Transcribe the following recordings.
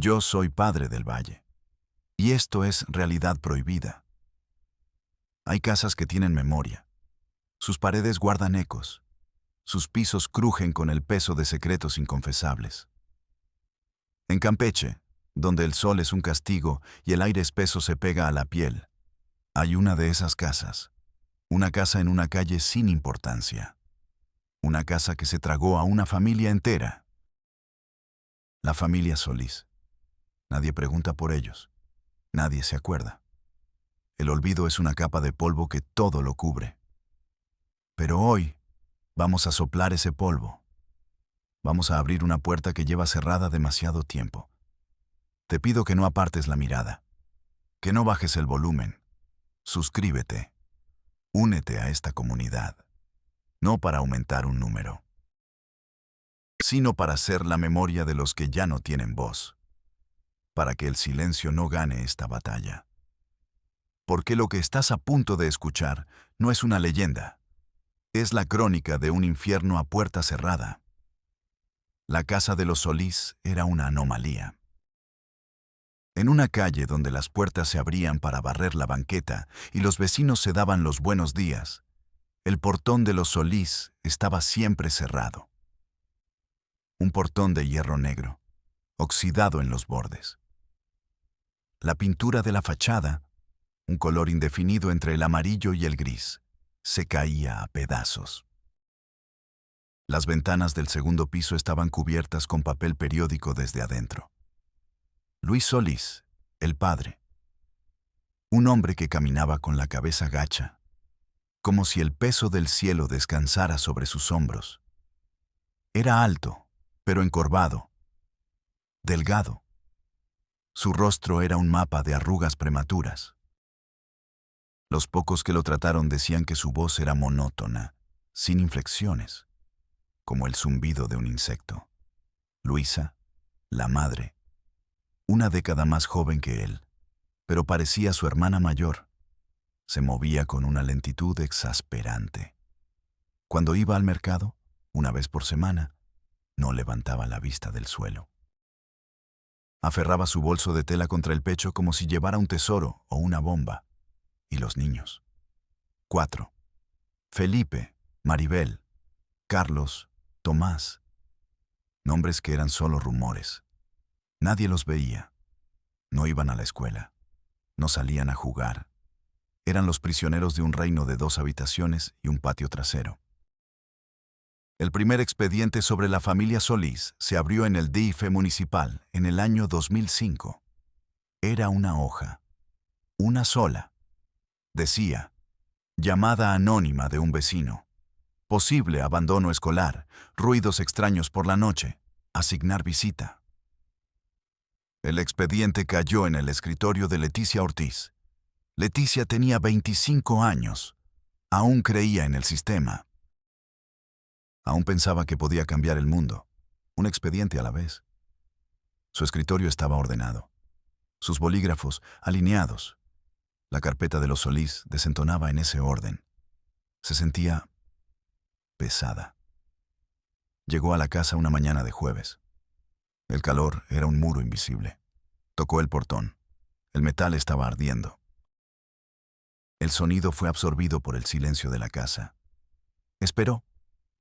Yo soy padre del valle. Y esto es realidad prohibida. Hay casas que tienen memoria. Sus paredes guardan ecos. Sus pisos crujen con el peso de secretos inconfesables. En Campeche, donde el sol es un castigo y el aire espeso se pega a la piel, hay una de esas casas. Una casa en una calle sin importancia. Una casa que se tragó a una familia entera. La familia Solís. Nadie pregunta por ellos. Nadie se acuerda. El olvido es una capa de polvo que todo lo cubre. Pero hoy vamos a soplar ese polvo. Vamos a abrir una puerta que lleva cerrada demasiado tiempo. Te pido que no apartes la mirada, que no bajes el volumen. Suscríbete. Únete a esta comunidad. No para aumentar un número, sino para ser la memoria de los que ya no tienen voz. Para que el silencio no gane esta batalla. Porque lo que estás a punto de escuchar no es una leyenda. Es la crónica de un infierno a puerta cerrada. La casa de los Solís era una anomalía. En una calle donde las puertas se abrían para barrer la banqueta y los vecinos se daban los buenos días, el portón de los Solís estaba siempre cerrado. Un portón de hierro negro, oxidado en los bordes. La pintura de la fachada, un color indefinido entre el amarillo y el gris, se caía a pedazos. Las ventanas del segundo piso estaban cubiertas con papel periódico desde adentro. Luis Solís, el padre. Un hombre que caminaba con la cabeza gacha, como si el peso del cielo descansara sobre sus hombros. Era alto, pero encorvado, delgado. Su rostro era un mapa de arrugas prematuras. Los pocos que lo trataron decían que su voz era monótona, sin inflexiones, como el zumbido de un insecto. Luisa, la madre, una década más joven que él, pero parecía su hermana mayor, se movía con una lentitud exasperante. Cuando iba al mercado, una vez por semana, no levantaba la vista del suelo. Aferraba su bolso de tela contra el pecho como si llevara un tesoro o una bomba. Y los niños. 4. Felipe, Maribel, Carlos, Tomás. Nombres que eran solo rumores. Nadie los veía. No iban a la escuela. No salían a jugar. Eran los prisioneros de un reino de 2 habitaciones y un patio trasero. El primer expediente sobre la familia Solís se abrió en el DIF municipal en el año 2005. Era una hoja. Una sola. Decía, llamada anónima de un vecino. Posible abandono escolar, ruidos extraños por la noche, asignar visita. El expediente cayó en el escritorio de Leticia Ortiz. Leticia tenía 25 años. Aún creía en el sistema. Aún pensaba que podía cambiar el mundo, un expediente a la vez. Su escritorio estaba ordenado, sus bolígrafos alineados. La carpeta de los Solís desentonaba en ese orden. Se sentía pesada. Llegó a la casa una mañana de jueves. El calor era un muro invisible. Tocó el portón. El metal estaba ardiendo. El sonido fue absorbido por el silencio de la casa. Esperó.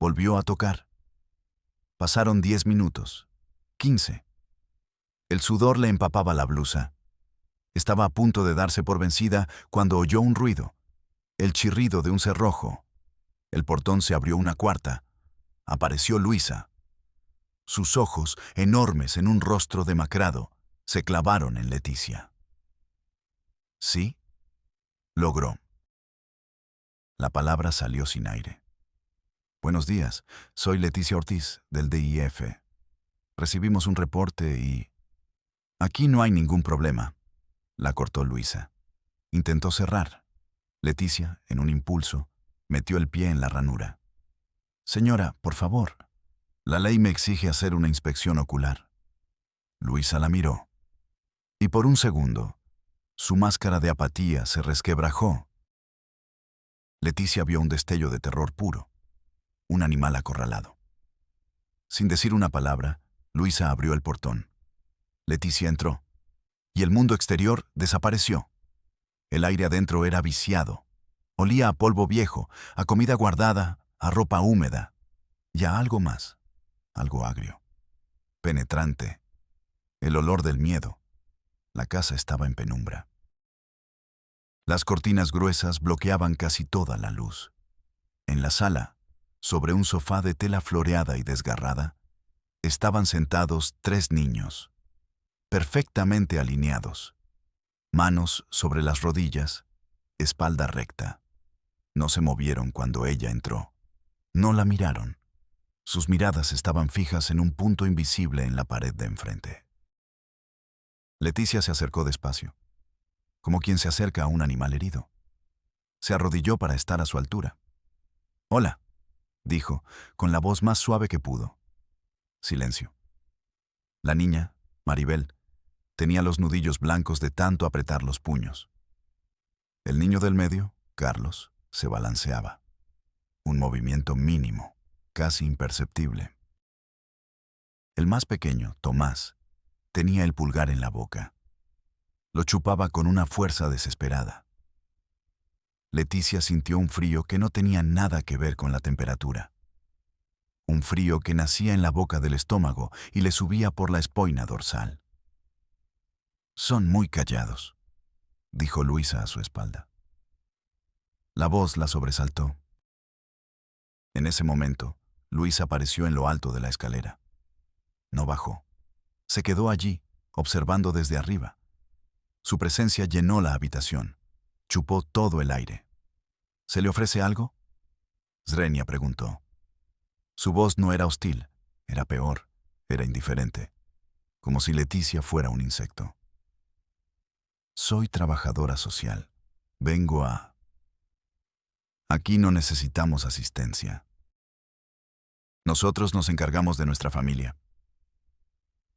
Volvió a tocar. Pasaron 10 minutos, 15. El sudor le empapaba la blusa. Estaba a punto de darse por vencida cuando oyó un ruido, el chirrido de un cerrojo. El portón se abrió una cuarta. Apareció Luisa. Sus ojos, enormes en un rostro demacrado, se clavaron en Leticia. ¿Sí? Logró. La palabra salió sin aire. Buenos días, soy Leticia Ortiz, del DIF. Recibimos un reporte y... Aquí no hay ningún problema, la cortó Luisa. Intentó cerrar. Leticia, en un impulso, metió el pie en la ranura. Señora, por favor, la ley me exige hacer una inspección ocular. Luisa la miró. Y por un segundo, su máscara de apatía se resquebrajó. Leticia vio un destello de terror puro. Un animal acorralado. Sin decir una palabra, Luisa abrió el portón. Leticia entró, y el mundo exterior desapareció. El aire adentro era viciado. Olía a polvo viejo, a comida guardada, a ropa húmeda, y a algo más, algo agrio, penetrante, el olor del miedo. La casa estaba en penumbra. Las cortinas gruesas bloqueaban casi toda la luz. En la sala, sobre un sofá de tela floreada y desgarrada, estaban sentados 3 niños, perfectamente alineados, manos sobre las rodillas, espalda recta. No se movieron cuando ella entró. No la miraron. Sus miradas estaban fijas en un punto invisible en la pared de enfrente. Leticia se acercó despacio, como quien se acerca a un animal herido. Se arrodilló para estar a su altura. «Hola», dijo, con la voz más suave que pudo. Silencio. La niña, Maribel, tenía los nudillos blancos de tanto apretar los puños. El niño del medio, Carlos, se balanceaba. Un movimiento mínimo, casi imperceptible. El más pequeño, Tomás, tenía el pulgar en la boca. Lo chupaba con una fuerza desesperada. Leticia sintió un frío que no tenía nada que ver con la temperatura. Un frío que nacía en la boca del estómago y le subía por la espoina dorsal. «Son muy callados», dijo Luisa a su espalda. La voz la sobresaltó. En ese momento, Luis apareció en lo alto de la escalera. No bajó. Se quedó allí, observando desde arriba. Su presencia llenó la habitación. Chupó todo el aire. «¿Se le ofrece algo?», Zrenia preguntó. Su voz no era hostil, era peor, era indiferente, como si Leticia fuera un insecto. «Soy trabajadora social. Vengo a... Aquí no necesitamos asistencia. Nosotros nos encargamos de nuestra familia».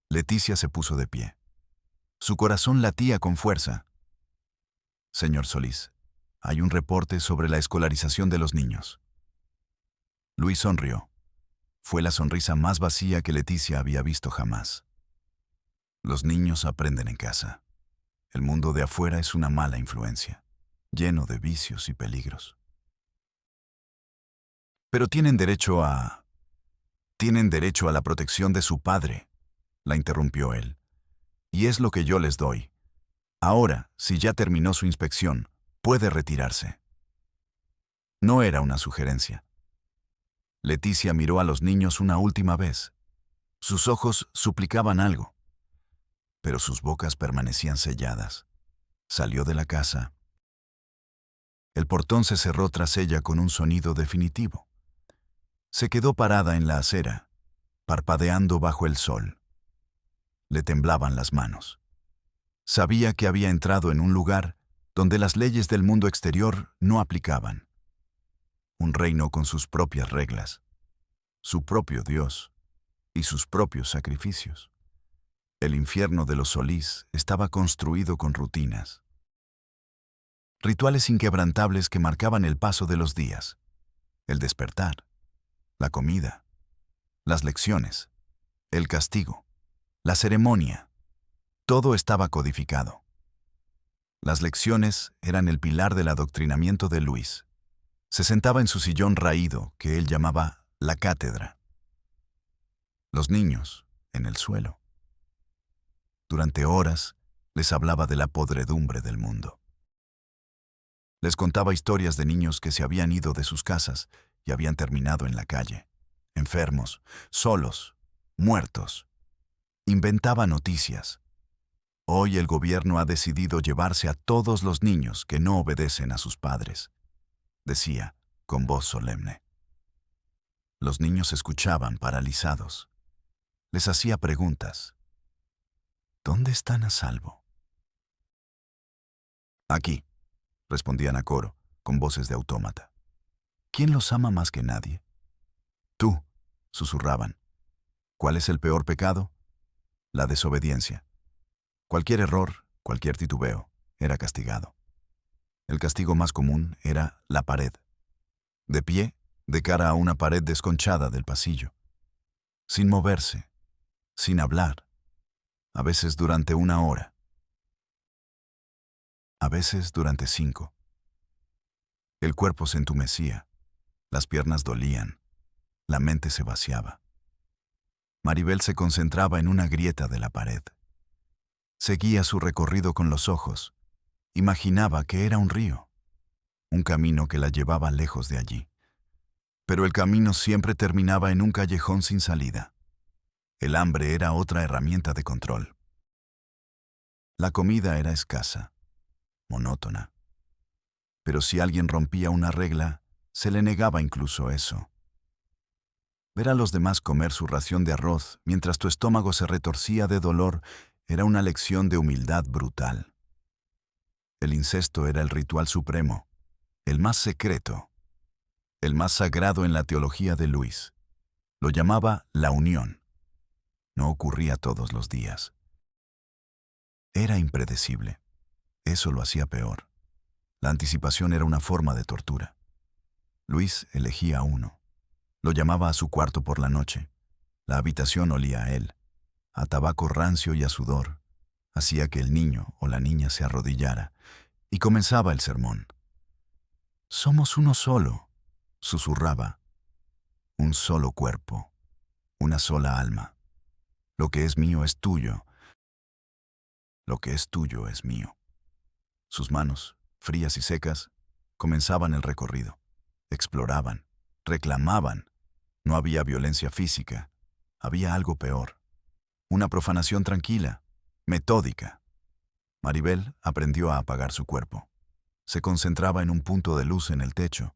Leticia se puso de pie. Su corazón latía con fuerza. «Señor Solís, hay un reporte sobre la escolarización de los niños». Luis sonrió. Fue la sonrisa más vacía que Leticia había visto jamás. Los niños aprenden en casa. El mundo de afuera es una mala influencia, lleno de vicios y peligros. «Pero tienen derecho a... Tienen derecho a la protección de su padre», la interrumpió él. «Y es lo que yo les doy. Ahora, si ya terminó su inspección, puede retirarse». No era una sugerencia. Leticia miró a los niños una última vez. Sus ojos suplicaban algo, pero sus bocas permanecían selladas. Salió de la casa. El portón se cerró tras ella con un sonido definitivo. Se quedó parada en la acera, parpadeando bajo el sol. Le temblaban las manos. Sabía que había entrado en un lugar donde las leyes del mundo exterior no aplicaban. Un reino con sus propias reglas, su propio Dios y sus propios sacrificios. El infierno de los Solís estaba construido con rutinas. Rituales inquebrantables que marcaban el paso de los días, el despertar, la comida, las lecciones, el castigo, la ceremonia. Todo estaba codificado. Las lecciones eran el pilar del adoctrinamiento de Luis. Se sentaba en su sillón raído, que él llamaba la cátedra. Los niños, en el suelo. Durante horas, les hablaba de la podredumbre del mundo. Les contaba historias de niños que se habían ido de sus casas y habían terminado en la calle, enfermos, solos, muertos. Inventaba noticias. Hoy el gobierno ha decidido llevarse a todos los niños que no obedecen a sus padres, decía, con voz solemne. Los niños escuchaban paralizados. Les hacía preguntas. ¿Dónde están a salvo? «Aquí», respondían a coro, con voces de autómata. «¿Quién los ama más que nadie?» «Tú», susurraban. «¿Cuál es el peor pecado?» «La desobediencia». Cualquier error, cualquier titubeo, era castigado. El castigo más común era la pared. De pie, de cara a una pared desconchada del pasillo. Sin moverse, sin hablar. a veces durante 1 hora, a veces durante 5. El cuerpo se entumecía, las piernas dolían, la mente se vaciaba. Maribel se concentraba en una grieta de la pared. Seguía su recorrido con los ojos. Imaginaba que era un río, un camino que la llevaba lejos de allí. Pero el camino siempre terminaba en un callejón sin salida. El hambre era otra herramienta de control. La comida era escasa, monótona. Pero si alguien rompía una regla, se le negaba incluso eso. Ver a los demás comer su ración de arroz mientras tu estómago se retorcía de dolor era una lección de humildad brutal. El incesto era el ritual supremo, el más secreto, el más sagrado en la teología de Luis. Lo llamaba la unión. No ocurría todos los días. Era impredecible. Eso lo hacía peor. La anticipación era una forma de tortura. Luis elegía a uno. Lo llamaba a su cuarto por la noche. La habitación olía a él, a tabaco rancio y a sudor. Hacía que el niño o la niña se arrodillara y comenzaba el sermón. «Somos uno solo», susurraba. «Un solo cuerpo, una sola alma. Lo que es mío es tuyo. Lo que es tuyo es mío». Sus manos, frías y secas, comenzaban el recorrido. Exploraban, reclamaban. No había violencia física. Había algo peor. Una profanación tranquila, metódica. Maribel aprendió a apagar su cuerpo. Se concentraba en un punto de luz en el techo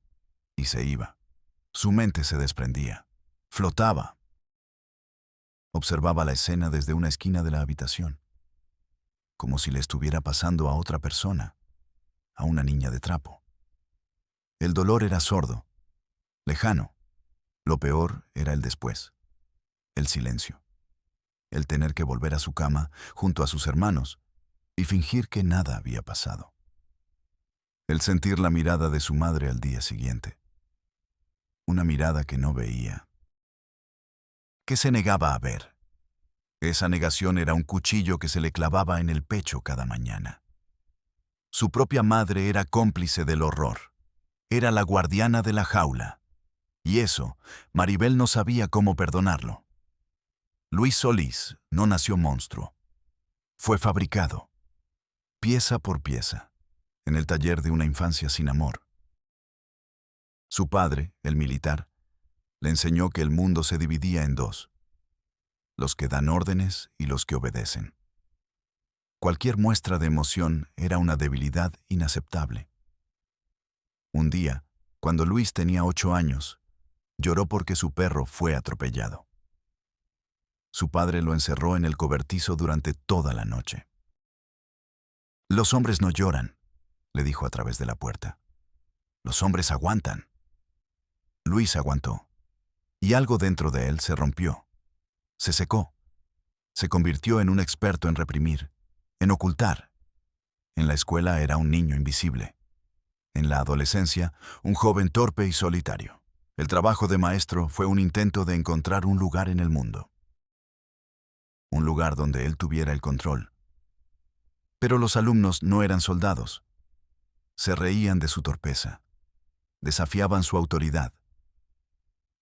y se iba. Su mente se desprendía. Flotaba. Observaba la escena desde una esquina de la habitación, como si le estuviera pasando a otra persona, a una niña de trapo. El dolor era sordo, lejano. Lo peor era el después, el silencio, el tener que volver a su cama junto a sus hermanos y fingir que nada había pasado. El sentir la mirada de su madre al día siguiente. Una mirada que no veía, que se negaba a ver. Esa negación era un cuchillo que se le clavaba en el pecho cada mañana. Su propia madre era cómplice del horror. Era la guardiana de la jaula. Y eso, Maribel no sabía cómo perdonarlo. Luis Solís no nació monstruo. Fue fabricado, pieza por pieza, en el taller de una infancia sin amor. Su padre, el militar, le enseñó que el mundo se dividía en dos: los que dan órdenes y los que obedecen. Cualquier muestra de emoción era una debilidad inaceptable. Un día, cuando Luis tenía 8 años, lloró porque su perro fue atropellado. Su padre lo encerró en el cobertizo durante toda la noche. «Los hombres no lloran», le dijo a través de la puerta. «Los hombres aguantan». Luis aguantó, y algo dentro de él se rompió. Se secó. Se convirtió en un experto en reprimir, en ocultar. En la escuela era un niño invisible. En la adolescencia, un joven torpe y solitario. El trabajo de maestro fue un intento de encontrar un lugar en el mundo. Un lugar donde él tuviera el control. Pero los alumnos no eran soldados. Se reían de su torpeza. Desafiaban su autoridad.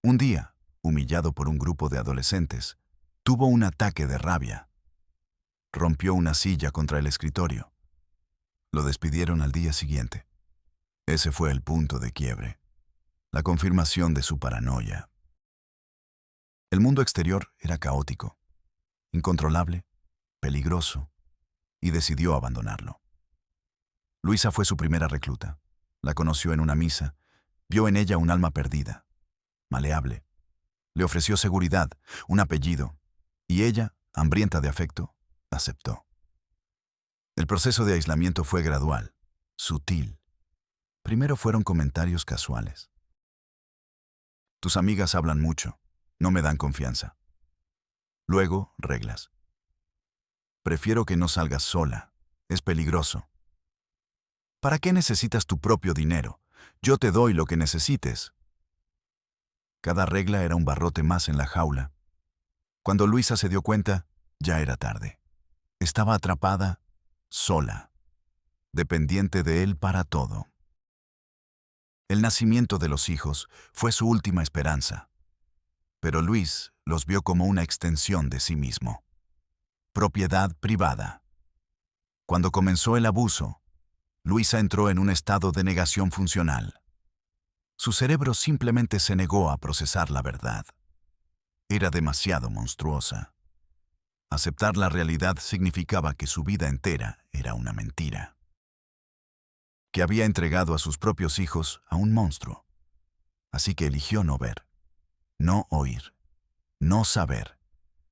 Un día, humillado por un grupo de adolescentes, tuvo un ataque de rabia. Rompió una silla contra el escritorio. Lo despidieron al día siguiente. Ese fue el punto de quiebre, la confirmación de su paranoia. El mundo exterior era caótico, incontrolable, peligroso, y decidió abandonarlo. Luisa fue su primera recluta. La conoció en una misa, vio en ella un alma perdida, maleable. Le ofreció seguridad, un apellido, y ella, hambrienta de afecto, aceptó. El proceso de aislamiento fue gradual, sutil. Primero fueron comentarios casuales. «Tus amigas hablan mucho, no me dan confianza». Luego, reglas. «Prefiero que no salgas sola, es peligroso». «¿Para qué necesitas tu propio dinero? Yo te doy lo que necesites». Cada regla era un barrote más en la jaula. Cuando Luisa se dio cuenta, ya era tarde. Estaba atrapada, sola, dependiente de él para todo. El nacimiento de los hijos fue su última esperanza, pero Luis los vio como una extensión de sí mismo. Propiedad privada. Cuando comenzó el abuso, Luisa entró en un estado de negación funcional. Su cerebro simplemente se negó a procesar la verdad. Era demasiado monstruosa. Aceptar la realidad significaba que su vida entera era una mentira. Que había entregado a sus propios hijos a un monstruo. Así que eligió no ver, no oír, no saber.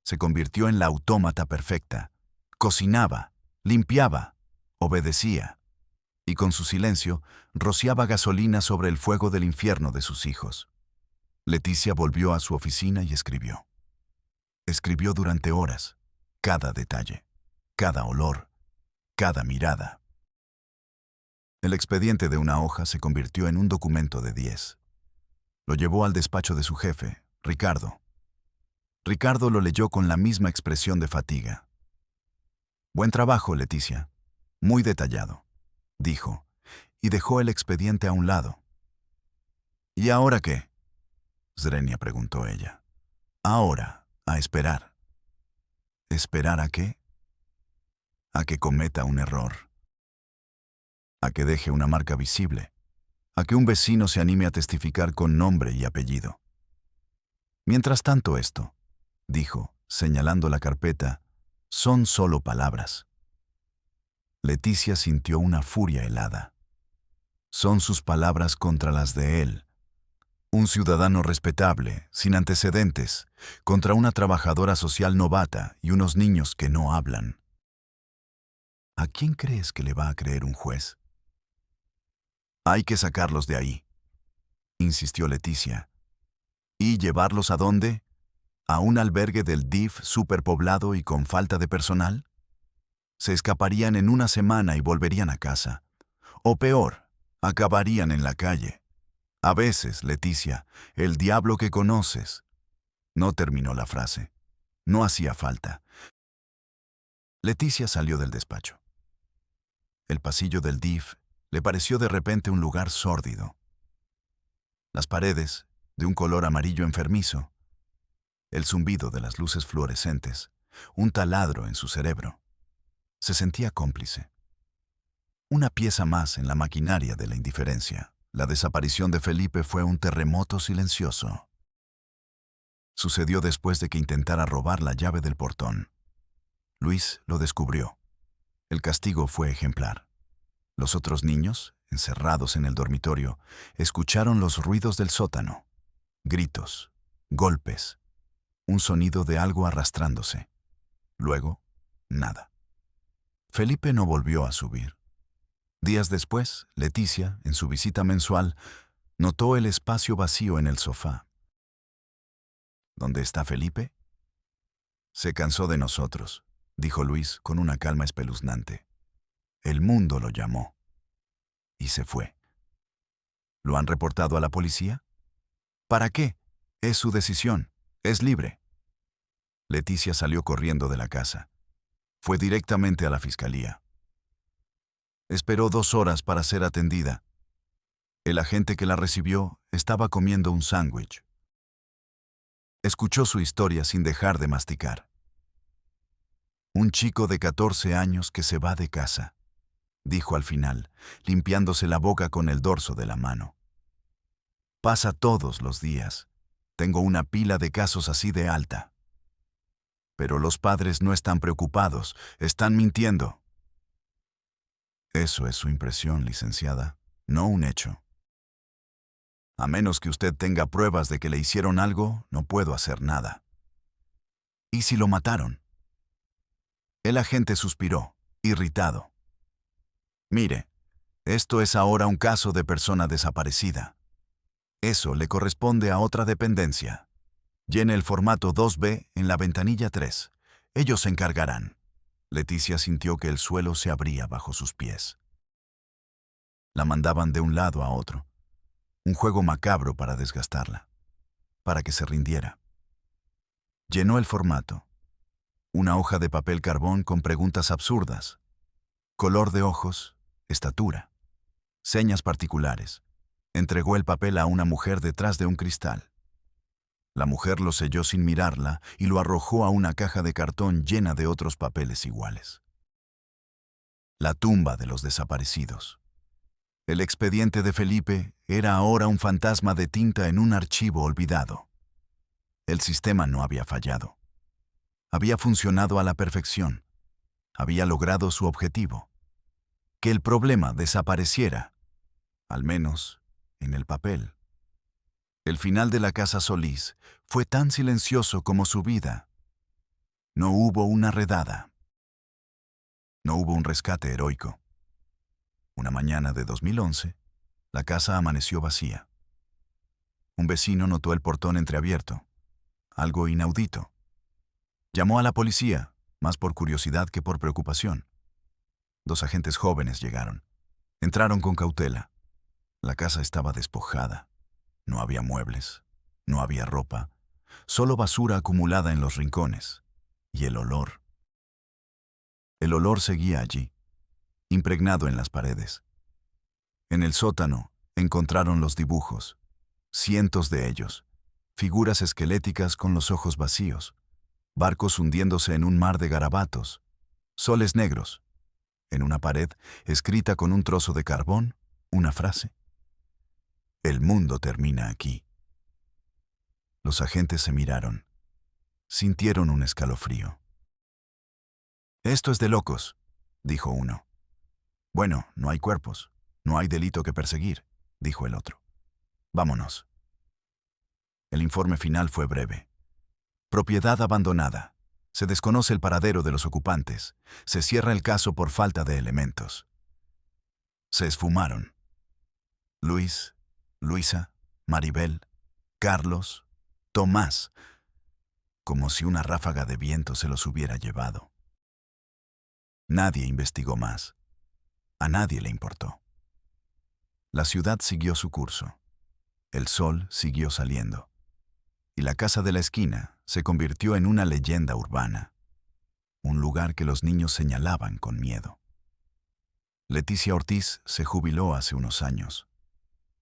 Se convirtió en la autómata perfecta. Cocinaba, limpiaba, obedecía. Y con su silencio, rociaba gasolina sobre el fuego del infierno de sus hijos. Leticia volvió a su oficina y escribió. Escribió durante horas, cada detalle, cada olor, cada mirada. El expediente de una hoja se convirtió en un documento de 10. Lo llevó al despacho de su jefe, Ricardo. Ricardo lo leyó con la misma expresión de fatiga. Buen trabajo, Leticia. Muy detallado, dijo, y dejó el expediente a un lado. ¿Y ahora qué? Zrenia preguntó ella. Ahora, a esperar. ¿Esperar a qué? A que cometa un error. A que deje una marca visible. A que un vecino se anime a testificar con nombre y apellido. Mientras tanto esto, dijo, señalando la carpeta, son solo palabras. Leticia sintió una furia helada. Son sus palabras contra las de él. Un ciudadano respetable, sin antecedentes, contra una trabajadora social novata y unos niños que no hablan. ¿A quién crees que le va a creer un juez? Hay que sacarlos de ahí, insistió Leticia. ¿Y llevarlos a dónde? ¿A un albergue del DIF superpoblado y con falta de personal? Se escaparían en una semana y volverían a casa. O peor, acabarían en la calle. A veces, Leticia, el diablo que conoces. No terminó la frase. No hacía falta. Leticia salió del despacho. El pasillo del DIF le pareció de repente un lugar sórdido. Las paredes, de un color amarillo enfermizo. El zumbido de las luces fluorescentes. Un taladro en su cerebro. Se sentía cómplice. Una pieza más en la maquinaria de la indiferencia. La desaparición de Felipe fue un terremoto silencioso. Sucedió después de que intentara robar la llave del portón. Luis lo descubrió. El castigo fue ejemplar. Los otros niños, encerrados en el dormitorio, escucharon los ruidos del sótano. Gritos, golpes, un sonido de algo arrastrándose. Luego, nada. Felipe no volvió a subir. Días después, Leticia, en su visita mensual, notó el espacio vacío en el sofá. ¿Dónde está Felipe? Se cansó de nosotros, dijo Luis con una calma espeluznante. El mundo lo llamó. Y se fue. ¿Lo han reportado a la policía? ¿Para qué? Es su decisión. Es libre. Leticia salió corriendo de la casa. Fue directamente a la fiscalía. Esperó 2 horas para ser atendida. El agente que la recibió estaba comiendo un sándwich. Escuchó su historia sin dejar de masticar. Un chico de 14 años que se va de casa, dijo al final, limpiándose la boca con el dorso de la mano. Pasa todos los días. Tengo una pila de casos así de alta. Pero los padres no están preocupados, están mintiendo. Eso es su impresión, licenciada, no un hecho. A menos que usted tenga pruebas de que le hicieron algo, no puedo hacer nada. ¿Y si lo mataron? El agente suspiró, irritado. Mire, esto es ahora un caso de persona desaparecida. Eso le corresponde a otra dependencia. Llene el formato 2B en la ventanilla 3. Ellos se encargarán. Leticia sintió que el suelo se abría bajo sus pies. La mandaban de un lado a otro. Un juego macabro para desgastarla, para que se rindiera. Llenó el formato. Una hoja de papel carbón con preguntas absurdas. Color de ojos, estatura, señas particulares. Entregó el papel a una mujer detrás de un cristal. La mujer lo selló sin mirarla y lo arrojó a una caja de cartón llena de otros papeles iguales. La tumba de los desaparecidos. El expediente de Felipe era ahora un fantasma de tinta en un archivo olvidado. El sistema no había fallado. Había funcionado a la perfección. Había logrado su objetivo. Que el problema desapareciera, al menos en el papel. El final de la casa Solís fue tan silencioso como su vida. No hubo una redada. No hubo un rescate heroico. Una mañana de 2011, la casa amaneció vacía. Un vecino notó el portón entreabierto. Algo inaudito. Llamó a la policía, más por curiosidad que por preocupación. 2 agentes jóvenes llegaron. Entraron con cautela. La casa estaba despojada. No había muebles, no había ropa, solo basura acumulada en los rincones. Y el olor. El olor seguía allí, impregnado en las paredes. En el sótano encontraron los dibujos, cientos de ellos, figuras esqueléticas con los ojos vacíos, barcos hundiéndose en un mar de garabatos, soles negros. En una pared, escrita con un trozo de carbón, una frase. El mundo termina aquí. Los agentes se miraron. Sintieron un escalofrío. Esto es de locos, dijo uno. Bueno, no hay cuerpos, no hay delito que perseguir, dijo el otro. Vámonos. El informe final fue breve. Propiedad abandonada. Se desconoce el paradero de los ocupantes. Se cierra el caso por falta de elementos. Se esfumaron. Luis, Luisa, Maribel, Carlos, Tomás, como si una ráfaga de viento se los hubiera llevado. Nadie investigó más. A nadie le importó. La ciudad siguió su curso. El sol siguió saliendo. Y la casa de la esquina se convirtió en una leyenda urbana. Un lugar que los niños señalaban con miedo. Leticia Ortiz se jubiló hace unos años.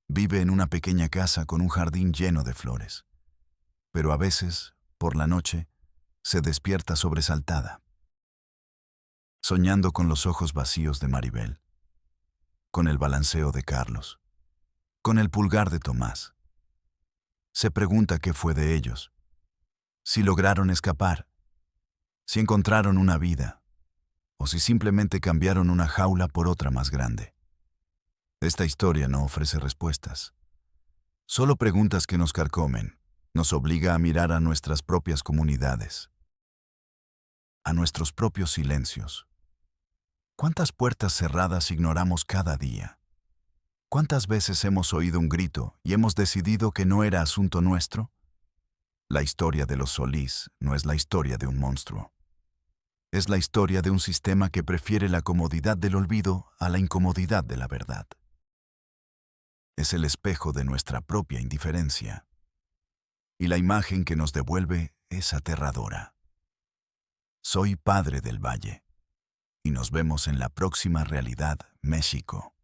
Vive en una pequeña casa con un jardín lleno de flores. Pero a veces, por la noche, se despierta sobresaltada, soñando con los ojos vacíos de Maribel, con el balanceo de Carlos, con el pulgar de Tomás. Se pregunta qué fue de ellos, si lograron escapar, si encontraron una vida, o si simplemente cambiaron una jaula por otra más grande. Esta historia no ofrece respuestas, solo preguntas que nos carcomen, nos obliga a mirar a nuestras propias comunidades, a nuestros propios silencios. ¿Cuántas puertas cerradas ignoramos cada día? ¿Cuántas veces hemos oído un grito y hemos decidido que no era asunto nuestro? La historia de los Solís no es la historia de un monstruo. Es la historia de un sistema que prefiere la comodidad del olvido a la incomodidad de la verdad. Es el espejo de nuestra propia indiferencia. Y la imagen que nos devuelve es aterradora. Soy Padre del Valle. Y nos vemos en la próxima Realidad México.